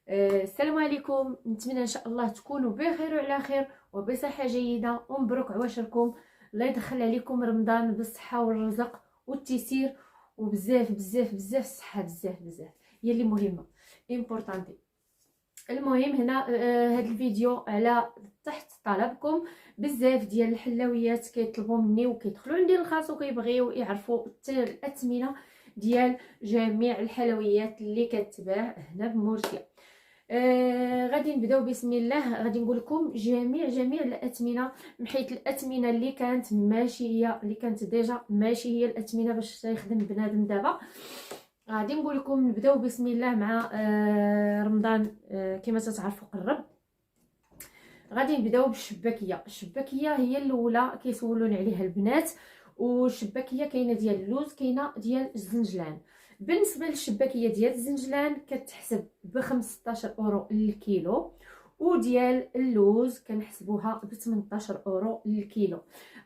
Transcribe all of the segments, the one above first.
السلام عليكم. نتمنى ان شاء الله تكونوا بخير وعلى خير وبصحه جيده ومبروك عواشركم. الله يدخل عليكم رمضان بالصحه والرزق والتيسير وبزاف بزاف بزاف الصحه، بزاف بزاف هي اللي مهمه امبورطانتي. المهم هنا هذا الفيديو على تحت طلبكم. بزاف ديال الحلويات كيطلبوا مني وكيدخلوا عندي الخاص وكيبغيو يعرفوا الاثمنه ديال جميع الحلويات اللي كتباع هنا بمورسيا. غادي نبداو بسم الله. غادي نقول لكم جميع الاثمنه، حيت الاثمنه اللي كانت ماشي هي اللي كانت ديجا ماشي هي الاثمنه باش يخدم بنادم دابا. غادي نقول لكم نبداو بسم الله مع رمضان. كما تتعرفوا قرب. غادي نبداو بالشباكيه. الشباكيه هي الاولى كيسولون عليها البنات، والشباكيه كاينه ديال اللوز كاينه ديال الزنجلان. بالنسبه للشباكيه ديال الزنجلان كتحسب ب 15 اورو للكيلو، وديال اللوز كنحسبوها ب 18 اورو للكيلو.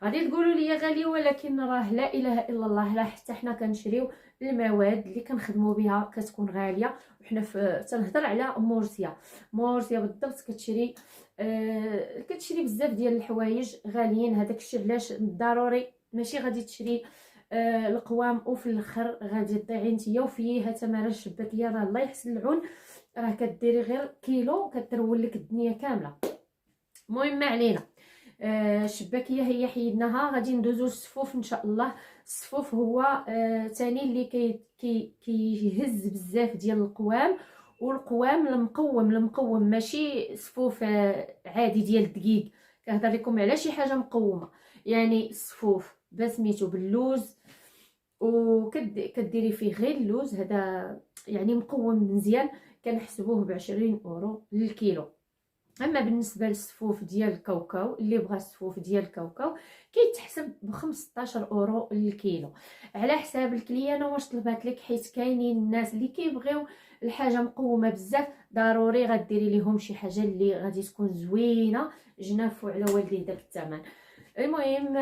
غادي تقولوا لي غاليه، ولكن راه لا اله الا الله، لا حتى حنا كنشريو المواد اللي كنخدموا بها كتكون غاليه. وحنا تنهضر على مورسيا بالضبط كتشري بزاف ديال الحوايج غاليين. هذاك الشيء علاش ضروري ماشي غادي تشري القوام وفي الاخر غادي تضيعي نتيا وفيها تماره. الشباكيه راه الله يحسن العون، راه كديري غير كيلو كترول لك الدنيا كامله. المهم ما علينا. الشباكيه هي حيدناها. غادي ندوزو للصفوف ان شاء الله. الصفوف هو ثاني اللي كيهز بزاف ديال القوام، والقوام المقوم ماشي صفوف عادي ديال الدقيق. كنهضر لكم على شي حاجه مقومه، يعني الصفوف بسميتو باللوز وكديري فيه غير اللوز، هذا يعني مقوم مزيان. كنحسبوه ب20 اورو للكيلو. اما بالنسبه للصفوف ديال الكاوكاو، اللي بغى الصفوف ديال الكاوكاو كيتحسب ب 15 اورو للكيلو على حساب الكليانه واش طلبات لك، حيت كاينين الناس اللي كيبغيو الحاجه مقومه بزاف، ضروري غديري لهم شي حاجه اللي غادي تكون زوينه جناف على والديه داك الثمن. المهم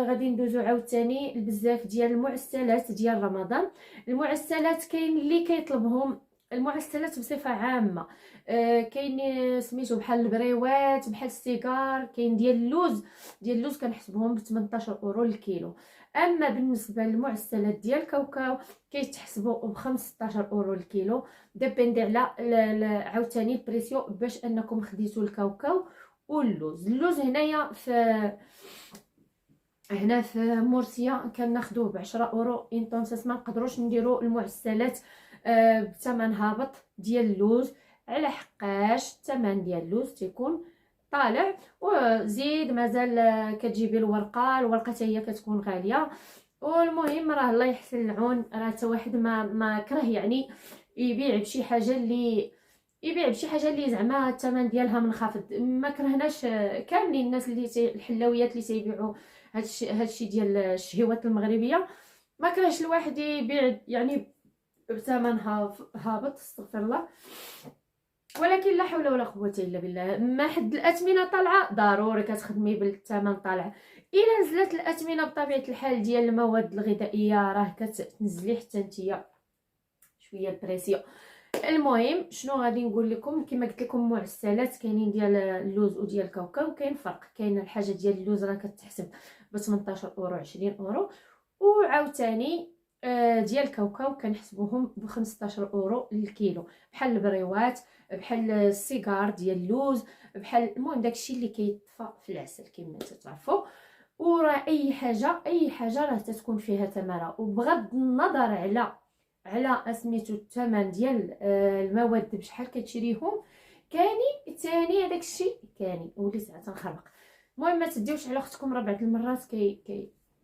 غادي ندوزو عاوتاني بزاف ديال المعسلات ديال رمضان. المعسلات كاين اللي كيطلبهم المعسلات بصفه عامه. كاين سميتو بحال البريوات، بحال السيجار، كاين ديال اللوز كنحسبهم ب 18 اورو للكيلو. اما بالنسبه للمعسلات ديال الكاوكاو كيتحسبوا ب 15 اورو للكيلو. ديبيندي على عاوتاني البريسيو باش انكم خديتوا الكاوكاو واللوز. اللوز هنا في مرسيا كناخذوه ب10 اورو. انطونسيس ما نقدروش نديروا المعسلات بثمن هابط ديال اللوز، على حقاش الثمن ديال اللوز تيكون طالع. وزيد مازال كتجيبي الورقه حتى هي كتكون غاليه. والمهم راه الله يحسن العون، راه حتى واحد ما كره يعني يبيع بشي حاجه اللي زعما الثمن ديالها منخفض. ما كرهناش كاملين الناس اللي الحلويات اللي تيبيعوا هادشي ديال الشهيوات المغربيه. ما كرهش الواحد يبيع يعني بثمن هابط، استغفر الله. ولكن لا حول ولا قوه الا بالله، ما حد الاثمنه طالعه ضروري كتخدمي بالثمن طالع. الا نزلت الاثمنه بطبيعه الحال ديال المواد الغذائيه راه كتنزلي حتى نتيا شويه البريسيو. المهم شنو غادي نقول لكم، كما قلت لكم معسلات كاينين ديال اللوز وديال الكاوكاو. كاين فرق، كاين الحاجه ديال اللوز راه كتحسب ب 18 اورو 20 اورو، وعاوتاني ديال الكاوكاو كنحسبوهم ب 15 اورو للكيلو. بحال البريوات، بحال السيجار ديال اللوز، بحال المهم داكشي اللي كيطفى في العسل كما تعرفوا. وراه اي حاجه راه تتكون فيها ثمره، وبغض النظر على سميتو الثمن ديال المواد بشحال كتشريهم. كاني ثاني هذاك الشيء كاني وليت تنخربق. المهم ما تديوش على اختكم ربعه المرات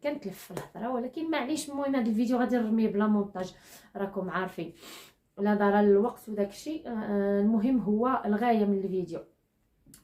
كنتلف في الهضره، ولكن معليش. المهم هذا الفيديو غادي نرميه بلا مونتاج، راكم عارفين لا ضرر الوقت وداك الشيء. المهم هو الغايه من الفيديو.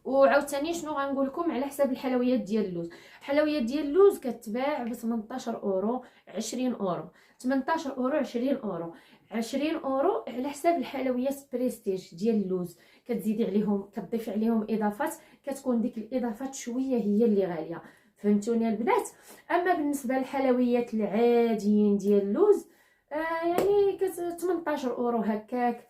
وعاوتاني شنو غنقول لكم على حساب الحلويات ديال اللوز. الحلويات ديال اللوز كتباع ب 18 اورو 20 اورو. 18 اورو 20 اورو 20 اورو على حساب الحلويات بريستيج ديال اللوز. كتزيدي عليهم كتضيفي عليهم اضافات، كتكون ديك الاضافات شويه هي اللي غاليه. فهمتوني البنات؟ اما بالنسبه للحلويات العاديين ديال اللوز يعني 18 اورو هكاك.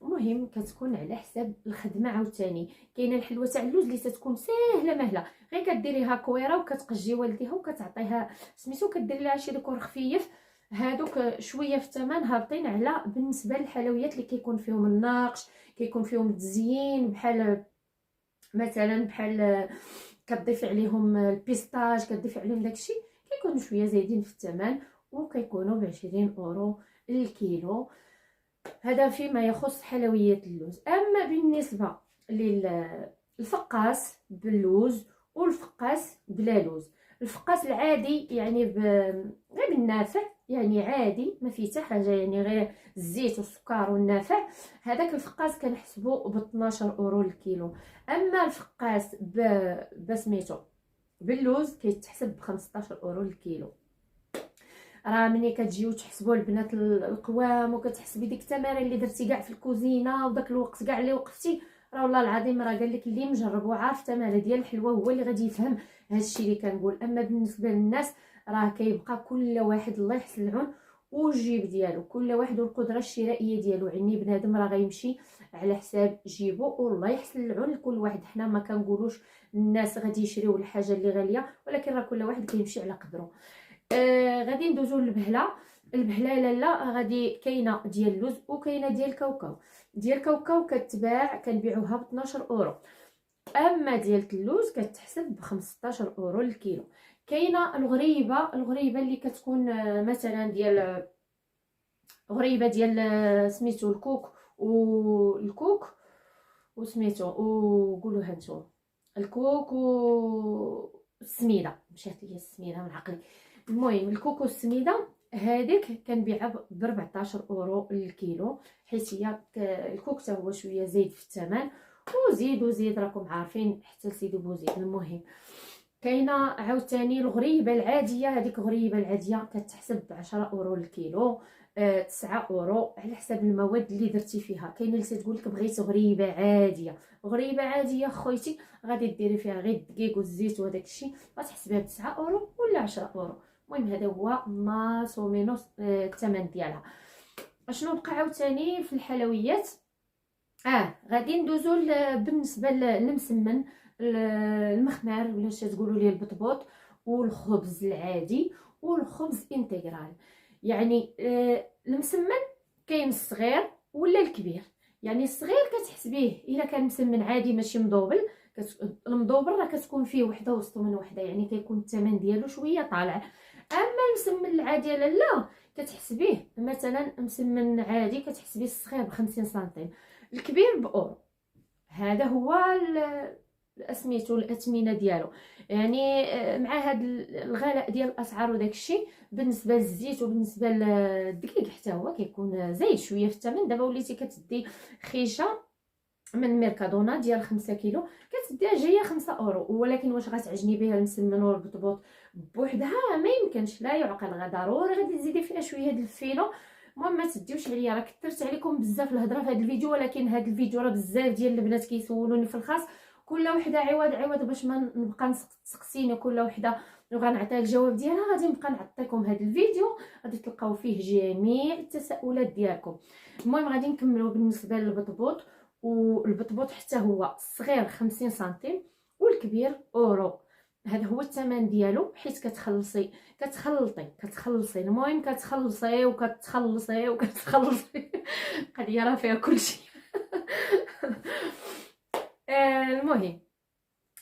المهم كتكون على حساب الخدمه. عاوتاني كاينه الحلوه تاع اللوز اللي تتكون ساهله مهله، غير كديريها كويره وكتقجي والديها وكتعطيها سميتو، كدير لها شي ديكور خفيف. هادوك شويه في الثمن هابطين على بالنسبه للحلويات اللي كيكون فيهم الناقش، كيكون فيهم التزيين، بحال مثلا بحال كتضيف عليهم البيستاج، كتضيف عليهم داكشي، كيكونوا شويه زايدين في الثمن وكيكونوا ب20 اورو الكيلو. هذا فيما يخص حلويات اللوز. اما بالنسبه للفقاس باللوز والفقاس بلا لوز، الفقاس العادي يعني غير بالنافع، يعني عادي ما فيه حتى حاجه، يعني غير الزيت والسكر والنافع، هذاك الفقاس كنحسبو ب 12 اورو الكيلو. اما الفقاس بسميتو باللوز كيتحسب ب 15 اورو الكيلو. راه ملي كتجيو تحسبوا البنات القوام وكتحسبي ديك التمارين اللي درتي كاع في الكوزينه وداك الوقت كاع اللي وقفتي، راه والله العظيم راه قال لك اللي مجرب وعارف التماره ديال الحلوه هو اللي غادي يفهم هادشي اللي كنقول. اما بالنسبه للناس راه كيبقى كل واحد الله يحسن العون والجيب ديالو، كل واحد والقدره الشرائيه ديالو، يعني بنادم راه غيمشي على حساب جيبو والله يحسن العون لكل واحد. حنا ما كنقولوش الناس غادي يشريو الحاجه اللي غاليه، ولكن راه كل واحد كيمشي على قدره. غادي ندوزو للبهله. البهله لالا غادي كاينه ديال اللوز وكاينه ديال الكاوكاو. ديال الكاوكاو كتباع كنبيعوها ب 12 اورو، اما ديال اللوز كتحسب ب 15 اورو الكيلو. كاينه الغريبه اللي كتكون مثلا ديال غريبه ديال سميتو الكوك وسميتو وقولوها نتوما الكوك والسميده، مشات ليا السميده من عقلي. المهم الكوكو السميده هذيك كنبيعها ب 14 اورو الكيلو، حيت هي الكوك حتى هو شويه زايد في الثمن، وزيد راكم عارفين حتى لسيدي بوزيد. المهم كاينه عاوتاني الغريبه العاديه، هذيك الغريبه العاديه كتحسب ب 10 اورو الكيلو، 9 اورو على حسب المواد اللي درتي فيها. كاين اللي تقول لك بغيت غريبه عاديه، غريبه عاديه خويتي غادي ديري فيها غير الدقيق والزيت وهداك الشيء غتحسبيها ب 9 اورو ولا 10 اورو. المهم هذا هو ماس ومينوس الثمن ديالها. اشنو بقى عاوتاني في الحلويات؟ غادي ندوزو بالنسبه للمسمن، المخمار ولا اش تقولوا ليه البطبوط، والخبز العادي والخبز انتغرال. يعني المسمن كاين الصغير ولا الكبير. يعني الصغير كتحسبيه الا كان مسمن عادي ماشي مضوبل، المضوبل راه كتكون فيه وحده وسط من وحده، يعني كيكون الثمن ديالو شويه طالع. اما المسمن العادي لا كتحسبيه مثلا مسمن عادي كتحسبيه الصغير ب 50 سنتيم، الكبير باورو. هذا هو سميتو الاثمنه ديالو. يعني مع هذا الغلاء ديال الاسعار وداك الشيء، بالنسبه للزيت وبالنسبه للدقيق حتى هو كيكون زايد شويه في الثمن. دابا وليتي كتدي خيشه من ميركادونا ديال 5 كيلو كتديها جايه 5 اورو، ولكن واش غتعجني بها المسمن والبطبوط بوحدها؟ ما يمكنش، لا يعقل. ضروري غادي تزيدي فيها شويه د الفينو. المهم ما تديوش عليا، راه كثرت عليكم بزاف الهضره في هذا الفيديو، ولكن هذا الفيديو راه بزاف ديال البنات كيسولوني في الخاص، كل وحده عوض باش ما نبقى تسقسيني كل وحده وغنعطيها الجواب ديالها. غادي نبقى نعطيكم هذا الفيديو غادي تلقاو فيه جميع التساؤلات ديالكم. المهم غادي نكملوا بالنسبه للبطبوط. والبطبوط حتى هو الصغير 50 سنتيم والكبير اورو. هذا هو الثمن ديالو، حيت كتخلطي المهم كتخلصي قضيه راه فيها كلشي. المهم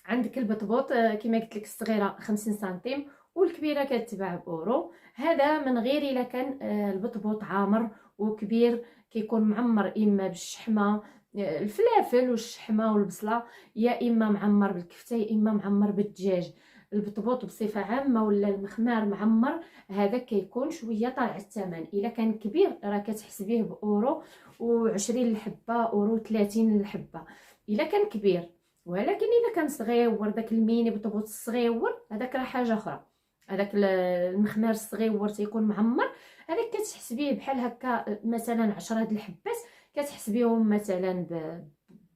عندك البطبوط كما قلت لك الصغيره 50 سنتيم والكبيره كتباع باورو. هذا من غير الا كان البطبوط عامر وكبير، كيكون معمر اما بالشحمه الفلافل والشحمه والبصله، يا اما معمر بالكفته يا اما معمر بالدجاج. البطبوط بصفه عامه ولا المخمار معمر هذا كيكون شويه طالع الثمن. الا كان كبير راه كتحسبيه باورو و20 الحبه، اورو 30 الحبه الا كان كبير. ولكن الا كان صغيور داك الميني بطبوط الصغيور هذاك راه حاجه اخرى. هذاك المخمار الصغيور تيكون معمر، هذاك كتحسبيه بحال هكا مثلا 10 هاد الحبات كتحسبيهم مثلا ب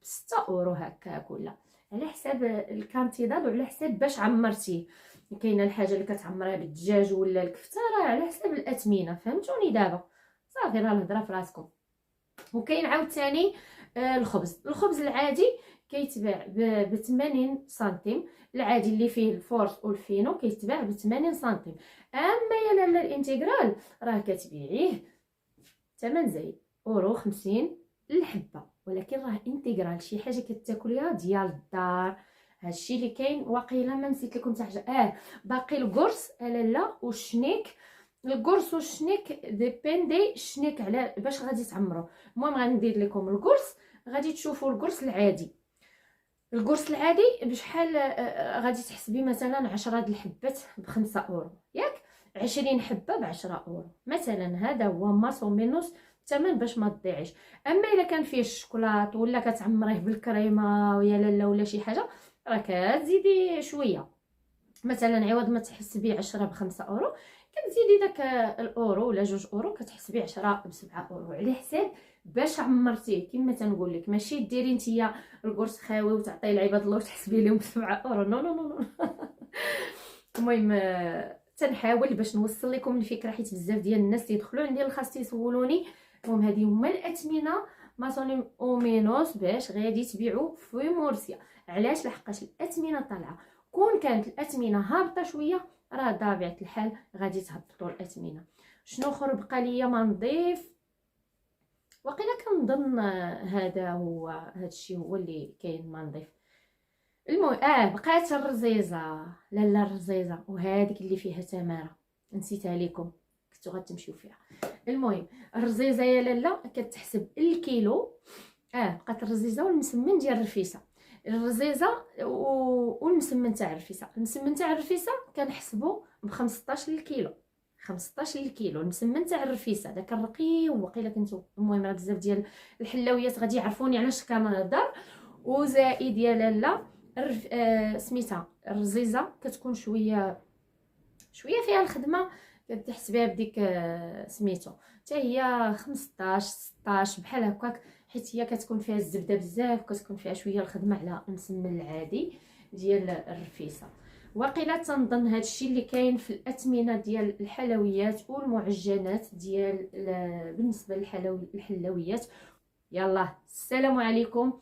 6 اورو هكاك، ولا على حساب الكانتيداد وعلى حساب باش عمرتيه. كاينه الحاجه اللي كتعمرها بالدجاج ولا الكفته راه على حساب الاثمنه، فهمتوني؟ دابا صافي راه الهضره في راسكم. وكاين عاوتاني الخبز العادي كيتباع ب 80 سنتيم، العادي اللي فيه الفورس والفينو كيتباع ب 80 سنتيم. اما يا لاله الانتغرال راه كتبيعيه ثمن زايد، اورو 50 الحبه، ولكن راه انتغرال، شي حاجه كتاكليها ديال الدار. هادشي اللي كاين. واقيلا ما نسيت لكم حتى حاجه، باقي القرص لالا والشنيك. القرص والشنيك ديبيندي الشنيك على باش غادي تعمرو. المهم غندير لكم القرص، غادي تشوفوا القرص العادي. القرص العادي بشحال غادي تحسبي مثلا 10 د الحبات ب5 اورو، ياك 20 حبه ب10 اورو مثلا. هذا هو ماسو مينوس الثمن باش ما تضيعيش. اما الا كان فيه الشوكولات ولا كتعمريه بالكريمه ويا لالا ولا شي حاجه، راه كتزيدي شويه. مثلا عوض ما تحسبي 10 ب5 اورو، كتزيدي داك الاورو ولا 2 اورو، كتحسبي 10 ب7 اورو على حساب باش عمرتيه. كما تنقول لك ماشي ديري نتيا القرص خاوي وتعطيه لعباد الله وتحسبي لهم ب7 اورو، نو نو نو. المهم تنحاول باش نوصل لكم الفكره، حيت بزاف ديال الناس يدخلوا عندي الخاص يسولوني. المهم هذه هما الاثمنه ماسوني اومينوس باش غادي تبيعوا في مورسيا. علاش؟ لحقاش الاثمنه طالعه. كون كانت الاثمنه هابطه شويه، راه طبيعه الحال غادي تهبطوا الاثمنه. شنو اخر بقى ليا ما نضيف؟ وقيلا كنظن هذا هو، هادشي هو اللي كاين ما نضيف. المهم بقات الرزيزه، لالا الرزيزه وهذيك اللي فيها تماره نسيتها لكم، كنتو غتمشيو فيها. المهم الرزيزه يا لالا كتحسب الكيلو. بقات الرزيزه والمسمن ديال الرفيسه. الرزيزه والمسمن تاع الرفيسه. المسمن تاع الرفيسه كنحسبو ب 15 الكيلو، 15 الكيلو. المسمن تاع الرفيسه داك الرقيق وقيله كنتو. المهم راه بزاف ديال الحلويات غادي يعرفوني علاش كنهضر. وزائد يا لالا سميتها الرزيزه كتكون شويه فيها الخدمه، كتحسبيها بديك سميتو حتى هي 15 16 بحال هكاك، حيت هي كتكون فيها الزبده بزاف، كتكون فيها شويه الخدمه على المسمن العادي ديال الرفيسه. وقيله تنظن هادشي اللي كاين في الاثمنه ديال الحلويات والمعجنات ديال بالنسبه للحلويات. يلا السلام عليكم.